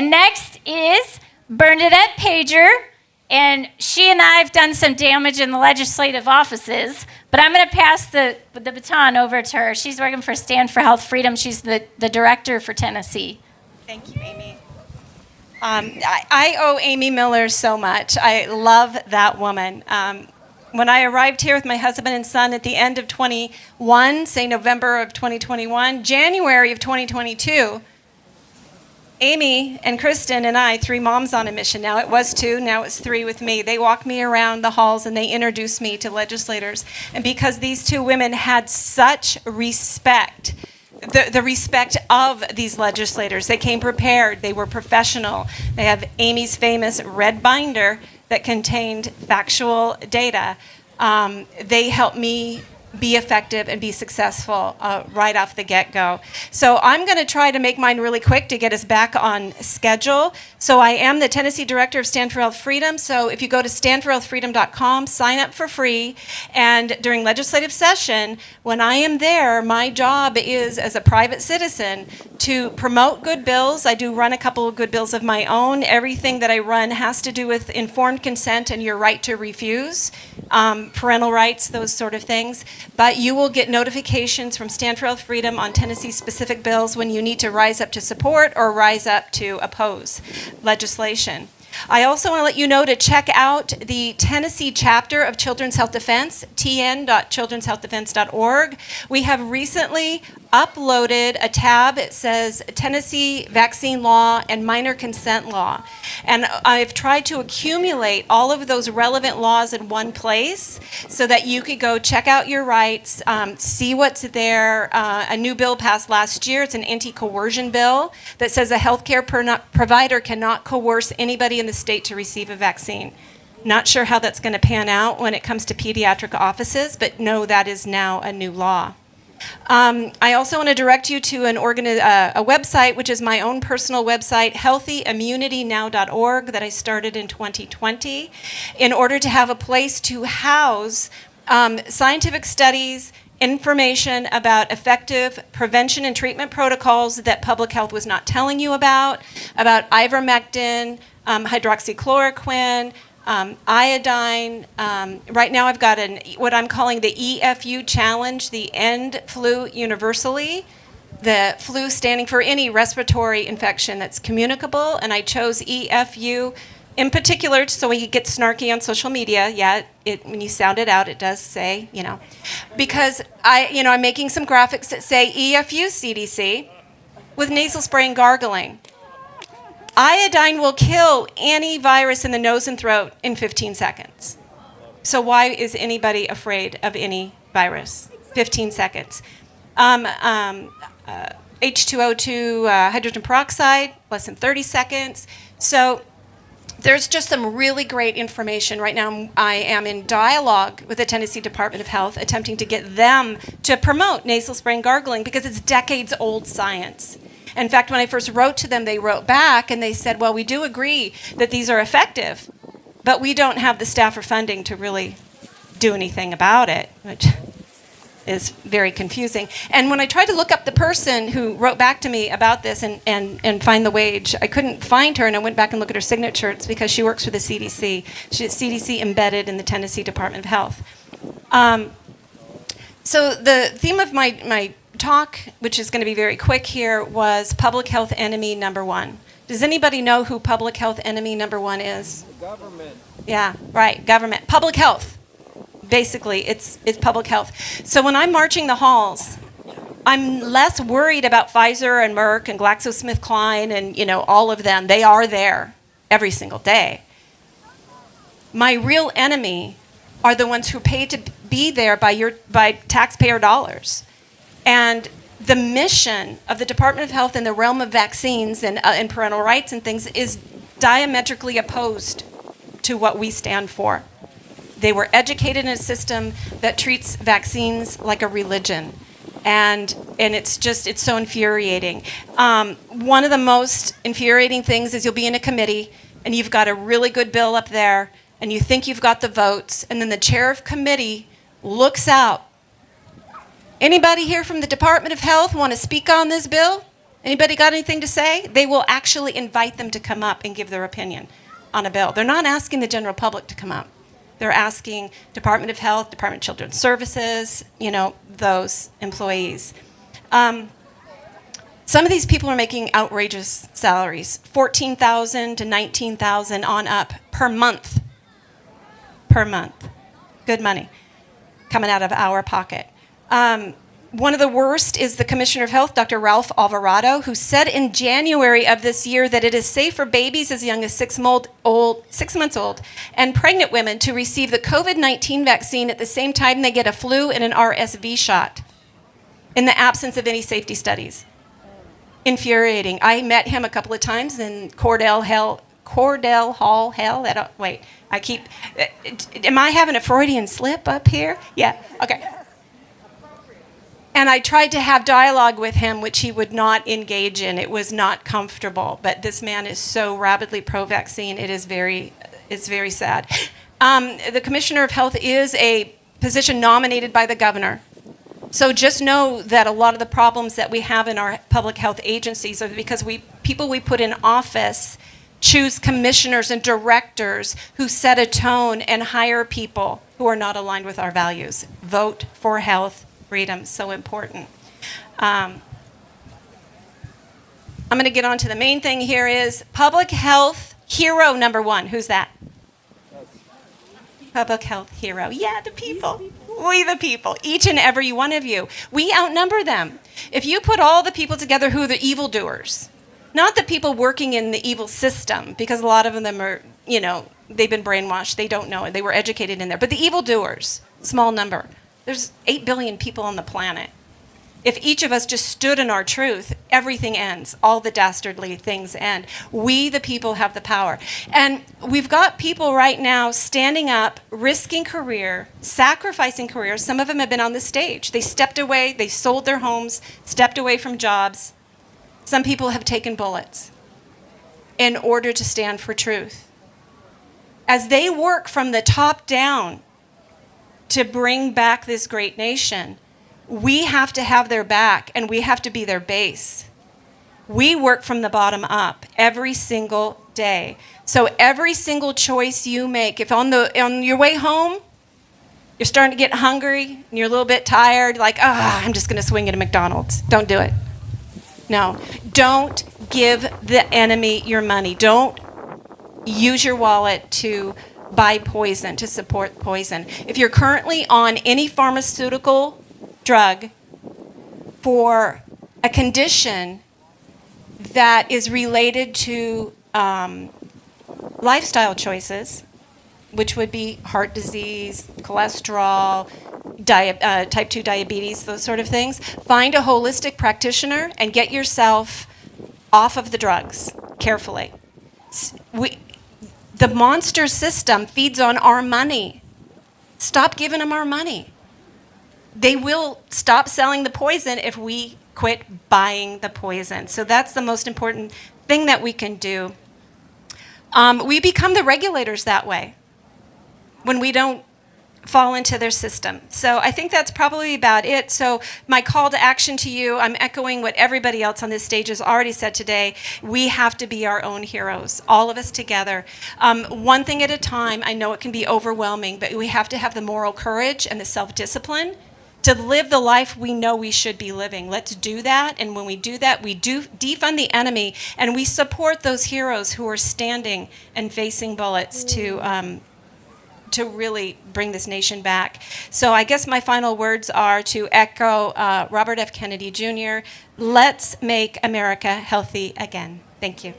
Next is Bernadette Pajer, and she and I have done some damage in the legislative offices, but I'm going to pass the baton over to her. She's working for Stand for Health Freedom. She's the director for Tennessee. Thank you, Amy. I owe Amy Miller so much. I love that woman. When I arrived here with my husband and son at the end of 21, say November of 2021, January of 2022, Amy and Kristen and I, 3 moms on a mission. Now it was 2, now it's 3 with me. They walked me around the halls and they introduced me to legislators. And because these 2 women had such respect, the respect of these legislators, they came prepared, they were professional. They have Amy's famous red binder that contained factual data. They helped me be effective and be successful right off the get-go. So I'm going to try to make mine really quick to get us back on schedule. So I am the Tennessee Director of Stand for Health Freedom. So if you go to standforhealthfreedom.com, sign up for free. And during legislative session, when I am there, my job is, as a private citizen, to promote good bills. I do run a couple of good bills of my own. Everything that I run has to do with informed consent and your right to refuse, parental rights, those sort of things. But you will get notifications from Stand for Health Freedom on Tennessee-specific bills when you need to rise up to support or rise up to oppose legislation. I also want to let you know to check out the Tennessee chapter of Children's Health Defense, tn.childrenshealthdefense.org. We have recently uploaded a tab. It says Tennessee Vaccine Law and Minor Consent Law. And I've tried to accumulate all of those relevant laws in one place so that you could go check out your rights, see what's there. A new bill passed last year. It's an anti-coercion bill that says a healthcare provider cannot coerce anybody in the state to receive a vaccine. Not sure how that's going to pan out when it comes to pediatric offices, but no, that is now a new law. I also want to direct you to a website, which is my own personal website, healthyimmunitynow.org, that I started in 2020, in order to have a place to house scientific studies, information about effective prevention and treatment protocols that public health was not telling you about ivermectin, hydroxychloroquine, iodine. Right now I've got what I'm calling the EFU challenge, the End Flu Universally. The flu standing for any respiratory infection that's communicable, and I chose EFU in particular so we could get snarky on social media. Yeah, when you sound it out, it does say, because I'm making some graphics that say EFU CDC with nasal spray and gargling. Iodine will kill any virus in the nose and throat in 15 seconds. So why is anybody afraid of any virus? 15 seconds. H2O2 hydrogen peroxide, less than 30 seconds. So there's just some really great information. Right now I am in dialogue with the Tennessee Department of Health, attempting to get them to promote nasal spray and gargling because it's decades-old science. In fact, when I first wrote to them, they wrote back and they said, well, we do agree that these are effective, but we don't have the staff or funding to really do anything about it, which is very confusing. And when I tried to look up the person who wrote back to me about this and find the wage, I couldn't find her, and I went back and looked at her signature. It's because she works for the CDC. She's CDC embedded in the Tennessee Department of Health. So the theme of my talk, which is going to be very quick here, was public health enemy number 1. Does anybody know who public health enemy number 1 is? The government. Yeah, right, government. Public health. Basically, it's public health. So when I'm marching the halls, I'm less worried about Pfizer and Merck and GlaxoSmithKline and all of them. They are there every single day. My real enemy are the ones who are paid to be there by taxpayer dollars. And the mission of the Department of Health in the realm of vaccines and parental rights and things is diametrically opposed to what we stand for. They were educated in a system that treats vaccines like a religion. And it's so infuriating. One of the most infuriating things is you'll be in a committee and you've got a really good bill up there and you think you've got the votes, and then the chair of committee looks out. Anybody here from the Department of Health want to speak on this bill? Anybody got anything to say? They will actually invite them to come up and give their opinion on a bill. They're not asking the general public to come up. They're asking Department of Health, Department of Children's Services, those employees. Some of these people are making outrageous salaries, $14,000 to $19,000 on up per month. Per month. Good money coming out of our pocket. One of the worst is the Commissioner of Health, Dr. Ralph Alvarado, who said in January of this year that it is safe for babies as young as 6 months old and pregnant women to receive the COVID-19 vaccine at the same time they get a flu and an RSV shot in the absence of any safety studies. Infuriating. I met him a couple of times in Cordell Hall. Am I having a Freudian slip up here? Yeah, okay. And I tried to have dialogue with him, which he would not engage in. It was not comfortable. But this man is so rabidly pro-vaccine, it's very sad. The Commissioner of Health is a position nominated by the governor. So just know that a lot of the problems that we have in our public health agencies are because people we put in office choose commissioners and directors who set a tone and hire people who are not aligned with our values. Vote for health. Freedom, so important. I'm going to get on to the main thing here is public health hero number one. Who's that? Public health hero. Yeah, the people. We the people. Each and every one of you. We outnumber them. If you put all the people together who are the evildoers, not the people working in the evil system, because a lot of them are, they've been brainwashed. They don't know it. They were educated in there. But the evildoers, small number. There's 8 billion people on the planet. If each of us just stood in our truth, everything ends. All the dastardly things end. We, the people, have the power. And we've got people right now standing up, risking career, sacrificing careers. Some of them have been on the stage. They stepped away. They sold their homes, stepped away from jobs. Some people have taken bullets in order to stand for truth. As they work from the top down, to bring back this great nation, we have to have their back and we have to be their base. We work from the bottom up every single day. So every single choice you make, if on your way home, you're starting to get hungry and you're a little bit tired, I'm just going to swing at a McDonald's. Don't do it. No, don't give the enemy your money. Don't use your wallet to buy poison, to support poison. If you're currently on any pharmaceutical drug for a condition that is related to lifestyle choices, which would be heart disease, cholesterol, type 2 diabetes, those sort of things, find a holistic practitioner and get yourself off of the drugs carefully. The monster system feeds on our money. Stop giving them our money. They will stop selling the poison if we quit buying the poison. So that's the most important thing that we can do. We become the regulators that way when we don't fall into their system. So I think that's probably about it. So my call to action to you, I'm echoing what everybody else on this stage has already said today. We have to be our own heroes, all of us together. One thing at a time. I know it can be overwhelming, but we have to have the moral courage and the self-discipline to live the life we know we should be living. Let's do that. And when we do that, we do defund the enemy and we support those heroes who are standing and facing bullets to really bring this nation back. So I guess my final words are to echo Robert F. Kennedy Jr. Let's make America healthy again. Thank you.